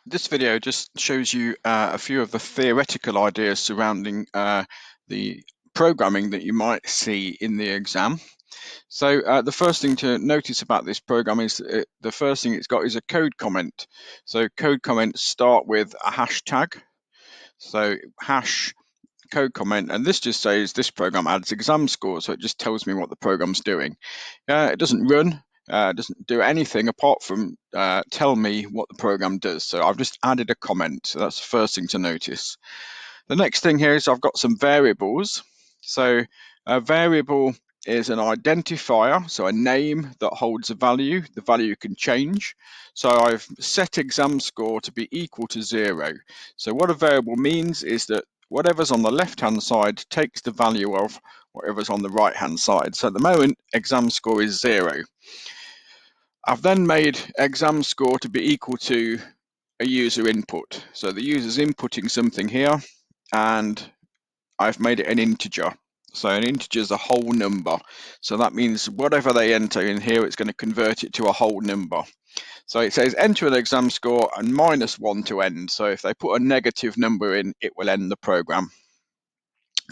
This video just shows you a few of the theoretical ideas surrounding the programming that you might see in the exam. So the first thing to notice about this program is the first thing it's got is a code comment. So code comments start with a hashtag. So hash code comment, and this just says this program adds exam scores, so it just tells me what the program's doing. It doesn't run, doesn't do anything apart from tell me what the program does. So I've just added a comment, so that's the first thing to notice. The next thing here is I've got some variables. So a variable is an identifier, so a name that holds a value. The value can change. So I've set exam score to be equal to 0. So what a variable means is that whatever's on the left-hand side takes the value of whatever's on the right-hand side. So at the moment, exam score is 0. I've then made exam score to be equal to a user input. So the user's inputting something here, and I've made it an integer. So an integer is a whole number. So that means whatever they enter in here, it's going to convert it to a whole number. So it says enter an exam score and -1 to end. So if they put a negative number in, it will end the program.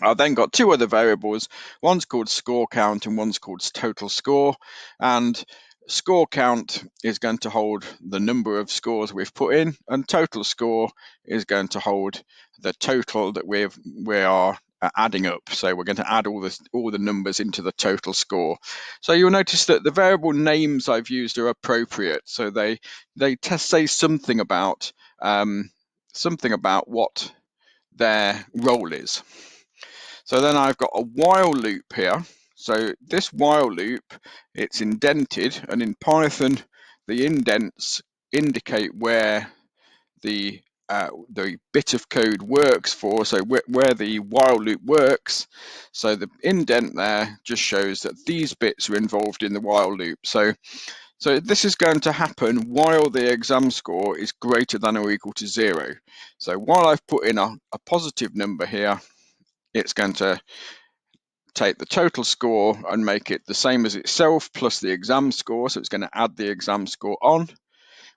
I've then got two other variables. One's called score count and one's called total score. And score count is going to hold the number of scores we've put in, and total score is going to hold the total that we are adding up. So we're going to add all the numbers into the total score. So you'll notice that the variable names I've used are appropriate. So they say something about what their role is. So then I've got a while loop here. So this while loop, it's indented, and in Python, the indents indicate where the bit of code works for, so where the while loop works. So the indent there just shows that these bits are involved in the while loop. So this is going to happen while the exam score is greater than or equal to 0. So while I've put in a positive number here, it's going to take the total score and make it the same as itself plus the exam score. So it's going to add the exam score on.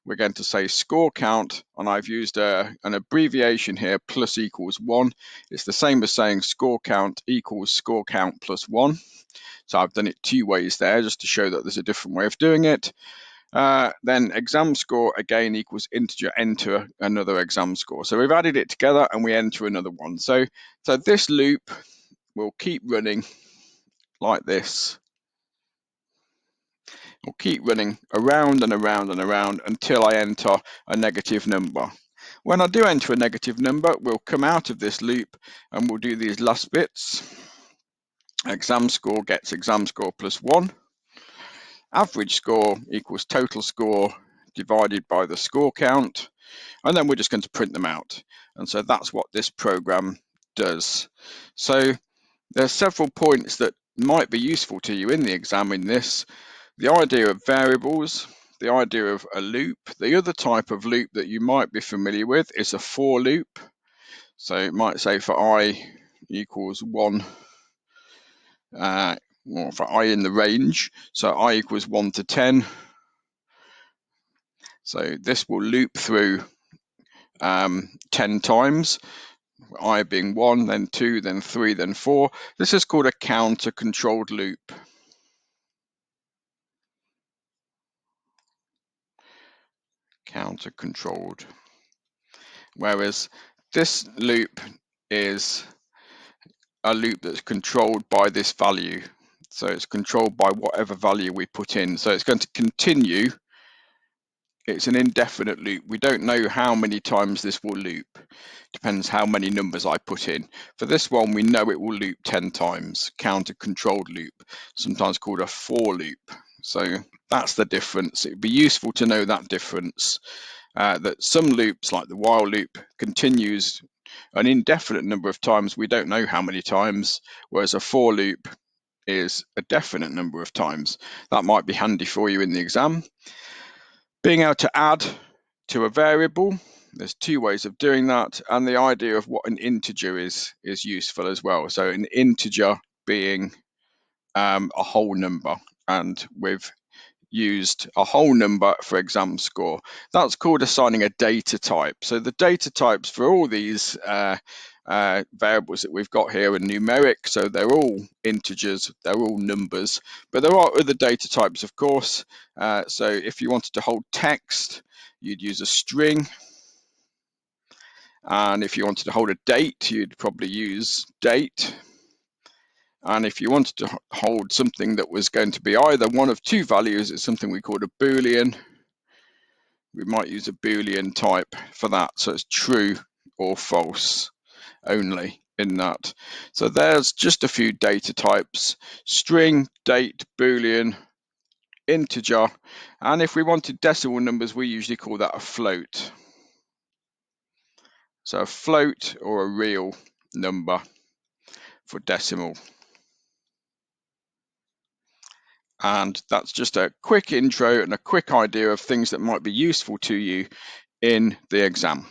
We're going to say score count, and I've used an abbreviation here, plus equals 1. It's the same as saying score count equals score count plus 1. So I've done it two ways there just to show that there's a different way of doing it. Then exam score again equals integer, enter another exam score. So we've added it together and we enter another one. So this loop will keep running like this. We'll keep running around and around and around until I enter a negative number. When I do enter a negative number, we'll come out of this loop and we'll do these last bits. Exam score gets exam score plus 1. Average score equals total score divided by the score count. And then we're just going to print them out. And so that's what this program does. So there's several points that might be useful to you in the exam in this. The idea of variables, the idea of a loop. The other type of loop that you might be familiar with is a for loop. So it might say for I equals 1, or for I in the range. So I equals 1 to 10. So this will loop through 10 times. I being 1, then 2, then 3, then 4. This is called a counter-controlled loop. Counter-controlled. Whereas this loop is a loop that's controlled by this value. So it's controlled by whatever value we put in. So it's going to continue. It's an indefinite loop. We don't know how many times this will loop. Depends how many numbers I put in. For this one, we know it will loop 10 times. Counter-controlled loop, sometimes called a for loop. So that's the difference. It'd be useful to know that difference. That some loops, like the while loop, continues an indefinite number of times. We don't know how many times, whereas a for loop is a definite number of times. That might be handy for you in the exam. Being able to add to a variable, there's two ways of doing that, and the idea of what an integer is useful as well. So an integer being a whole number, and with used a whole number for exam score. That's called assigning a data type. So the data types for all these variables that we've got here are numeric, so they're all integers, they're all numbers, but there are other data types, of course. So if you wanted to hold text, you'd use a string, and if you wanted to hold a date, you'd probably use date. And if you wanted to hold something that was going to be either one of two values, it's something we called a Boolean. We might use a Boolean type for that, so it's true or false only in that. So there's just a few data types: string, date, Boolean, integer, and if we wanted decimal numbers, we usually call that a float. So a float or a real number for decimal. And that's just a quick intro and a quick idea of things that might be useful to you in the exam.